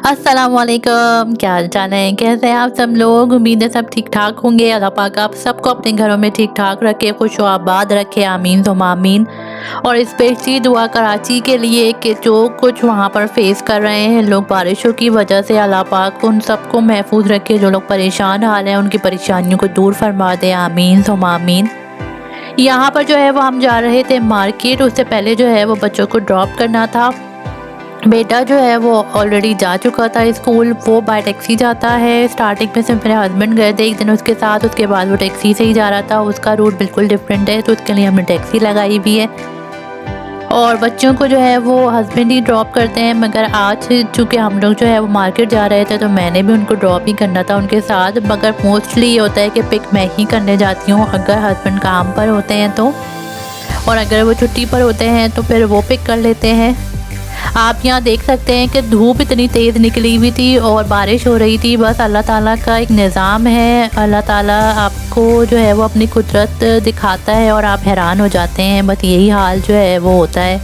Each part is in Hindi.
अस्सलाम वालेकुम, क्या हाल चाल है? कैसे हैं आप सब लोग? उम्मीद है सब ठीक ठाक होंगे। अल्लाह पाक आप सबको अपने घरों में ठीक ठाक रखे, खुश व आबाद रखे, आमीन सुम्मा आमीन। और स्पेशली दुआ कराची के लिए कि जो कुछ वहाँ पर फेस कर रहे हैं लोग बारिशों की वजह से, अल्लाह पाक उन सबको महफूज रखे। जो लोग परेशान हाल हैं उनकी परेशानियों को दूर फरमा दे, आमीन सुम्मा आमीन। यहाँ पर जो है वो हम जा रहे थे मार्केट। उससे पहले जो है वो बच्चों को ड्रॉप करना था। बेटा जो है वो ऑलरेडी जा चुका था स्कूल, वो बाय टैक्सी जाता है। स्टार्टिंग में सिर्फ मेरे हस्बैंड गए थे एक दिन उसके साथ, उसके बाद वो टैक्सी से ही जा रहा था। उसका रूट बिल्कुल डिफरेंट है तो उसके लिए हमने टैक्सी लगाई भी है। और बच्चों को जो है वो हस्बैंड ही ड्रॉप करते हैं, मगर आज चूँकि हम लोग जो है वो मार्केट जा रहे थे तो मैंने भी उनको ड्रॉप ही करना था उनके साथ। मगर मोस्टली ये होता है कि पिक मैं ही करने जाती हूँ अगर हस्बैंड काम पर होते हैं तो, और अगर वो छुट्टी पर होते हैं तो फिर वो पिक कर लेते हैं। आप यहाँ देख सकते हैं कि धूप इतनी तेज़ निकली हुई थी और बारिश हो रही थी। बस अल्लाह ताला का एक निज़ाम है, अल्लाह ताला आपको जो है वो अपनी कुदरत दिखाता है और आप हैरान हो जाते हैं। बस यही हाल जो है वो होता है।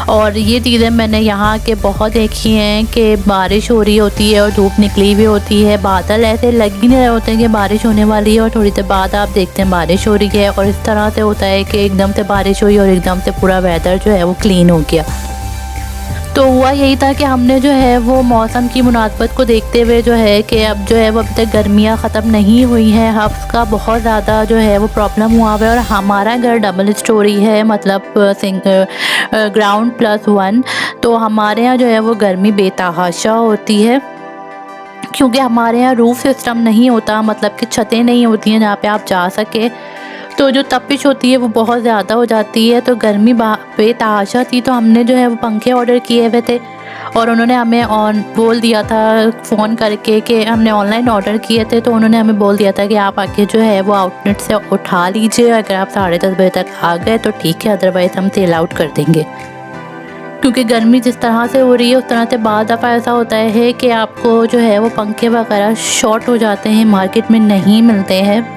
और ये चीज़ें मैंने यहाँ के बहुत देखी हैं कि बारिश हो रही होती है और धूप निकली हुई होती है, बादल ऐसे लग ही नहीं रहे होते हैं कि बारिश होने वाली है, और थोड़ी देर बाद आप देखते हैं बारिश हो रही है। और इस तरह से होता है कि एकदम से बारिश हुई और एकदम से पूरा वेदर जो है वो क्लीन हो गया। तो हुआ यही था कि हमने जो है वो मौसम की मुनासबत को देखते हुए जो है कि अब जो है वो अभी तक गर्मियाँ ख़त्म नहीं हुई हैं, हब्स का बहुत ज़्यादा जो है वो प्रॉब्लम हुआ हुआ है। और हमारा घर डबल स्टोरी है, मतलब ग्राउंड प्लस 1, तो हमारे यहाँ जो है वो गर्मी बेतहाशा होती है क्योंकि हमारे यहाँ रूफ सिस्टम नहीं होता, मतलब कि छतें नहीं होती हैं जहाँ पे आप जा सके। तो जो तपिश होती है वो बहुत ज़्यादा हो जाती है, तो गर्मी बेतहाशा थी। तो हमने जो है वो पंखे ऑर्डर किए हुए थे और उन्होंने हमें बोल दिया था फ़ोन करके कि हमने ऑनलाइन ऑर्डर किए थे, तो उन्होंने हमें बोल दिया था कि आप आके जो है वो आउटलेट से उठा लीजिए। अगर आप 10:30 बजे तक आ गए तो ठीक है, अदरवाइज़ हम सेल आउट कर देंगे। क्योंकि गर्मी जिस तरह से हो रही है उस तरह से बाद दफ़ा ऐसा होता है कि आपको जो है वो पंखे वगैरह शॉर्ट हो जाते हैं, मार्केट में नहीं मिलते हैं।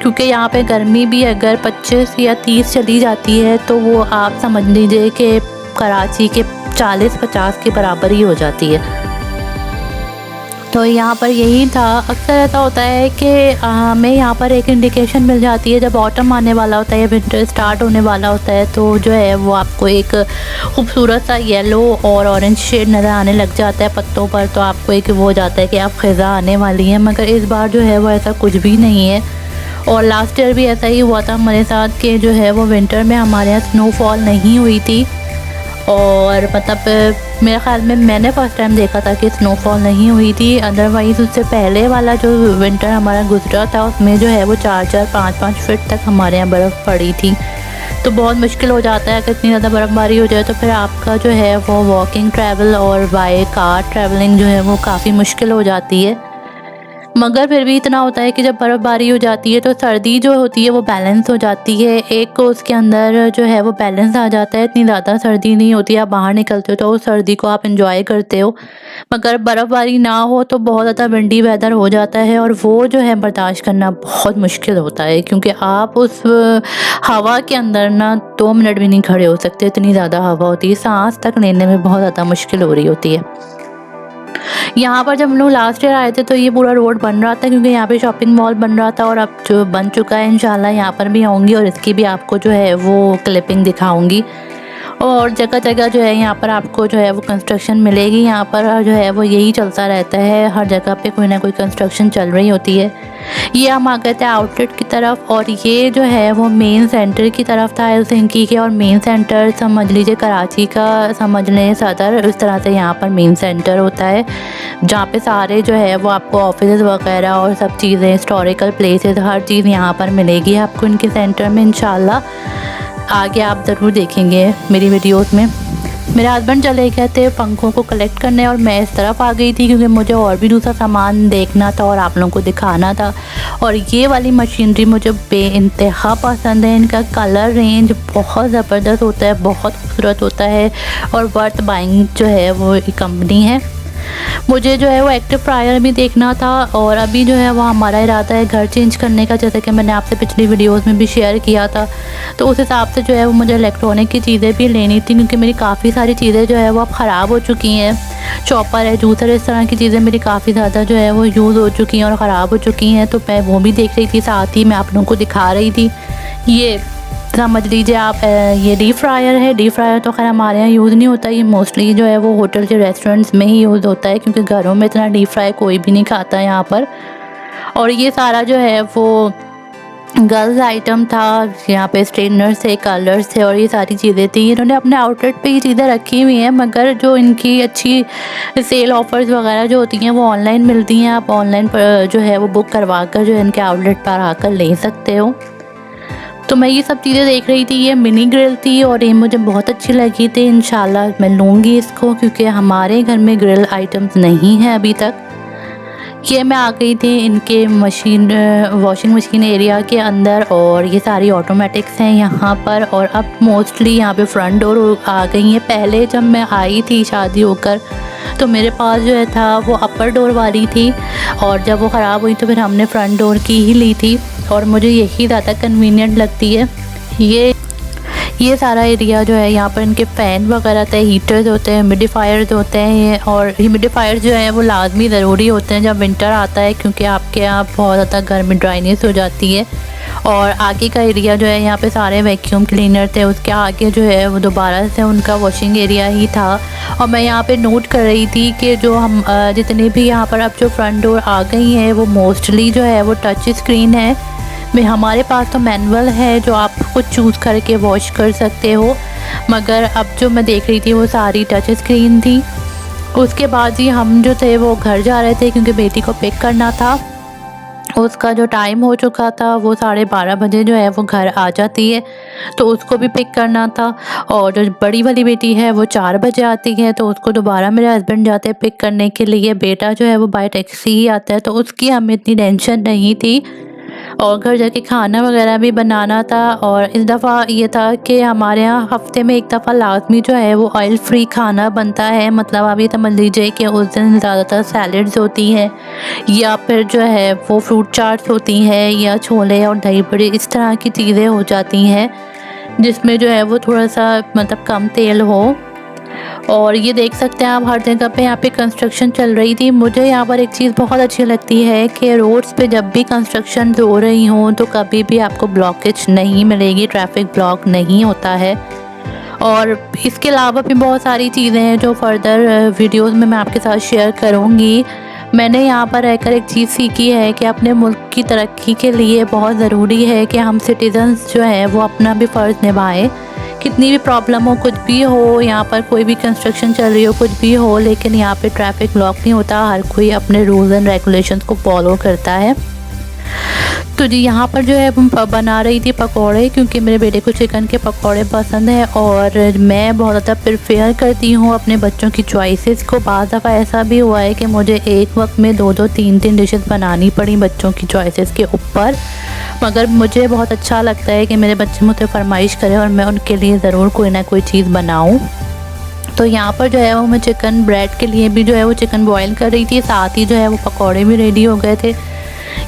क्योंकि यहाँ पे गर्मी भी अगर 25 या 30 चली जाती है तो वो आप समझ लीजिए कि कराची के 40-50 के बराबर ही हो जाती है। तो यहाँ पर यही था, अक्सर ऐसा होता है कि हमें यहाँ पर एक इंडिकेशन मिल जाती है जब ऑटम आने वाला होता है, विंटर स्टार्ट होने वाला होता है, तो जो है वो आपको एक खूबसूरत सा येलो और ऑरेंज शेड नज़र आने लग जाता है पत्तों पर। तो आपको एक वो हो जाता है कि आप ख़ज़ा आने वाली हैं, मगर इस बार जो है वो ऐसा कुछ भी नहीं है। और लास्ट ईयर भी ऐसा ही हुआ था हमारे साथ कि जो है वो विंटर में हमारे यहाँ स्नोफॉल नहीं हुई थी। और मतलब मेरे ख़्याल में मैंने फ़र्स्ट टाइम देखा था कि स्नोफॉल नहीं हुई थी। अदरवाइज़ उससे पहले वाला जो विंटर हमारा गुजरा था उसमें जो है वो 4-4, 5-5 फीट तक हमारे यहाँ बर्फ़ पड़ी थी। तो बहुत मुश्किल हो जाता है अगर इतनी ज़्यादा बर्फ़बारी हो जाए तो फिर आपका जो है वो वॉकिंग ट्रैवल और बाय कार ट्रैवलिंग जो है वो काफ़ी मुश्किल हो जाती है। मगर फिर भी इतना होता है कि जब बर्फ़बारी हो जाती है तो सर्दी जो होती है वो बैलेंस हो जाती है, एक को उसके अंदर जो है वो बैलेंस आ जाता है। इतनी ज़्यादा सर्दी नहीं होती, आप बाहर निकलते हो तो उस सर्दी को आप एंजॉय करते हो। मगर बर्फ़बारी ना हो तो बहुत ज़्यादा विंडी वेदर हो जाता है और वो जो है बर्दाश्त करना बहुत मुश्किल होता है, क्योंकि आप उस हवा के अंदर ना 2 मिनट भी नहीं खड़े हो सकते, इतनी ज़्यादा हवा होती है, सांस तक लेने में बहुत ज़्यादा मुश्किल हो रही होती है। यहाँ पर जब हम लोग लास्ट ईयर आए थे तो ये पूरा रोड बन रहा था, क्योंकि यहाँ पे शॉपिंग मॉल बन रहा था, और अब जो बन चुका है इंशाल्लाह यहाँ पर भी आऊँगी और इसकी भी आपको जो है वो क्लिपिंग दिखाऊँगी। और जगह जगह जो है यहाँ पर आपको जो है वो कंस्ट्रक्शन मिलेगी। यहाँ पर जो है वो यही चलता रहता है, हर जगह पे कोई ना कोई कंस्ट्रक्शन चल रही होती है। ये हम आ गए थे आउटलेट की तरफ, और ये जो है वो मेन सेंटर की तरफ था हेलसिंकी के। और मेन सेंटर समझ लीजिए कराची का समझ लें सदर, इस तरह से यहाँ पर मेन सेंटर होता है जहाँ पे सारे जो है वो आपको ऑफिस वगैरह और सब चीज़ें, हिस्टोरिकल प्लेसेस, हर चीज़ यहाँ पर मिलेगी आपको इनके सेंटर में इंशाल्लाह। आगे आप ज़रूर देखेंगे मेरी वीडियोस में। मेरे हस्बैंड चले गए थे पंखों को कलेक्ट करने और मैं इस तरफ आ गई थी क्योंकि मुझे और भी दूसरा सामान देखना था और आप लोगों को दिखाना था। और ये वाली मशीनरी मुझे बेइंतहा पसंद है, इनका कलर रेंज बहुत ज़बरदस्त होता है, बहुत खूबसूरत होता है और वर्थ बाइंग जो है वो कंपनी है। मुझे जो है वो एक्टिव फ्रायर भी देखना था, और अभी जो है वो हमारा इरादा है घर चेंज करने का, जैसे कि मैंने आपसे पिछली वीडियोस में भी शेयर किया था। तो उस हिसाब से जो है वो मुझे इलेक्ट्रॉनिक की चीज़ें भी लेनी थी, क्योंकि मेरी काफ़ी सारी चीज़ें जो है वो अब ख़राब हो चुकी हैं। चॉपर है, जूसर, इस तरह की चीज़ें मेरी काफ़ी ज़्यादा जो है वो यूज़ हो चुकी हैं और ख़राब हो चुकी हैं, तो मैं वो भी देख रही थी, साथ ही मैं आप लोगों को दिखा रही थी। ये समझ लीजिए आप ये डीप फ्रायर है। डीप फ्रायर तो खैर हमारे यहाँ यूज़ नहीं होता, ये मोस्टली जो है वो होटल के रेस्टोरेंट्स में ही यूज़ होता है, क्योंकि घरों में इतना डीप फ्राई कोई भी नहीं खाता यहाँ पर। और ये सारा जो है वो गर्ल्स आइटम था, यहाँ पे स्ट्रेटनर्स थे, कलर्स थे और ये सारी चीज़ें थी। इन्होंने अपने आउटलेट पे ये चीज़ें रखी हुई हैं, मगर जो इनकी अच्छी सेल ऑफर्स वगैरह जो होती हैं वो ऑनलाइन मिलती हैं। आप ऑनलाइन पर जो है वो बुक करवा कर जो है इनके आउटलेट पर आकर ले सकते हो। तो मैं ये सब चीज़ें देख रही थी, ये मिनी ग्रिल थी और ये मुझे बहुत अच्छी लगी थी। इंशाल्लाह मैं लूँगी इसको, क्योंकि हमारे घर में ग्रिल आइटम्स नहीं हैं अभी तक। ये मैं आ गई थी इनके वॉशिंग मशीन एरिया के अंदर, और ये सारी ऑटोमेटिक्स हैं यहाँ पर। और अब मोस्टली यहाँ पे फ्रंट डोर आ गई हैं। पहले जब मैं आई थी शादी होकर तो मेरे पास जो है था वो अपर डोर वाली थी, और जब वो ख़राब हुई तो फिर हमने फ्रंट डोर की ही ली थी, और मुझे यही ज़्यादा कन्वीनियंट लगती है। ये सारा एरिया जो है यहाँ पर इनके फ़ैन वगैरह थे, हीटर्स होते हैं, ह्यूमिडिफायर्स होते हैं, और ह्यूमिडिफायर जो है वो लाजमी ज़रूरी होते हैं जब विंटर आता है, क्योंकि आपके यहाँ बहुत ज़्यादा गर्मी ड्राइनेस हो जाती है। और आगे का एरिया जो है यहाँ पे सारे वैक्यूम क्लीनर थे, उसके आगे जो है वो दोबारा से उनका वॉशिंग एरिया ही था। और मैं यहाँ पे नोट कर रही थी कि जो हम जितने भी यहाँ पर अब जो फ्रंट डोर आ गई हैं वो मोस्टली जो है वो टच स्क्रीन है। हमारे पास तो मैनुअल है जो आप खुद चूज़ करके वॉश कर सकते हो, मगर अब जो मैं देख रही थी वो सारी टच स्क्रीन थी। उसके बाद ही हम जो थे वो घर जा रहे थे, क्योंकि बेटी को पिक करना था। उसका जो टाइम हो चुका था वो 12:30 बजे जो है वो घर आ जाती है, तो उसको भी पिक करना था। और जो बड़ी वाली बेटी है वो 4 बजे आती है, तो उसको दोबारा मेरे हस्बैंड जाते हैं पिक करने के लिए। बेटा जो है वो बाय टैक्सी ही आता है, तो उसकी हमें इतनी टेंशन नहीं थी। और घर जाके खाना वगैरह भी बनाना था। और इस दफ़ा ये था कि हमारे यहाँ हफ्ते में एक दफ़ा लाजमी जो है वो ऑयल फ्री खाना बनता है। मतलब आप ये समझ लीजिए कि उस दिन ज़्यादातर सैलड्स होती हैं, या फिर जो है वो फ्रूट चाट्स होती हैं, या छोले और दही बड़े, इस तरह की चीज़ें हो जाती हैं जिसमें जो है वो थोड़ा सा मतलब कम तेल हो। और ये देख सकते हैं आप हर जगह पे यहाँ पे कंस्ट्रक्शन चल रही थी। मुझे यहाँ पर एक चीज़ बहुत अच्छी लगती है कि रोड्स पे जब भी कंस्ट्रक्शन हो रही हो तो कभी भी आपको ब्लॉकेज नहीं मिलेगी, ट्रैफिक ब्लॉक नहीं होता है। और इसके अलावा भी बहुत सारी चीज़ें हैं जो फर्दर वीडियोस में मैं आपके साथ शेयर करूँगी। मैंने यहाँ पर रहकर एक चीज़ सीखी है कि अपने मुल्क की तरक्की के लिए बहुत ज़रूरी है कि हम सिटीजन्स जो हैं वो अपना भी फ़र्ज़ निभाएं। कितनी भी प्रॉब्लम हो, कुछ भी हो, यहाँ पर कोई भी कंस्ट्रक्शन चल रही हो, कुछ भी हो, लेकिन यहाँ पे ट्रैफिक ब्लॉक नहीं होता। हर कोई अपने रूल्स एंड रेगुलेशंस को फॉलो करता है। तो जी यहाँ पर जो है बना रही थी पकौड़े, क्योंकि मेरे बेटे को चिकन के पकौड़े पसंद है और मैं बहुत ज़्यादा प्रेफर करती हूँ अपने बच्चों की चॉइसेस को। बाज़ दफ़ा ऐसा भी हुआ है कि मुझे एक वक्त में 2-2 3-3 डिशेस बनानी पड़ी बच्चों की चॉइसेस के ऊपर, मगर मुझे बहुत अच्छा लगता है कि मेरे बच्चे मुझसे फरमाइश करें और मैं उनके लिए ज़रूर कोई ना कोई चीज़ बनाऊँ। तो यहाँ पर जो है वो मैं चिकन ब्रेड के लिए भी जो है वो चिकन बॉयल कर रही थी, साथ ही जो है वो पकौड़े भी रेडी हो गए थे।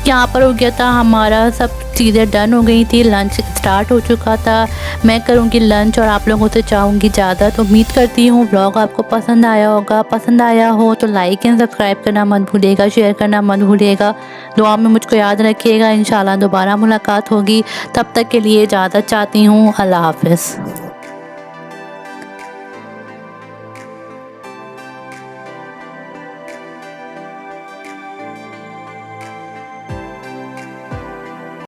यहाँ पर हो गया था हमारा सब चीज़ें डन हो गई थी, लंच स्टार्ट हो चुका था। मैं करूँगी लंच और आप लोगों से चाहूँगी इजाज़त। उम्मीद करती हूँ व्लॉग आपको पसंद आया होगा। पसंद आया हो तो लाइक एंड सब्सक्राइब करना मत भूलिएगा, शेयर करना मत भूलिएगा। दुआ में मुझको याद रखिएगा। इंशाल्लाह दोबारा मुलाकात होगी, तब तक के लिए इजाज़त चाहती हूँ। अल्लाह हाफ़िज़।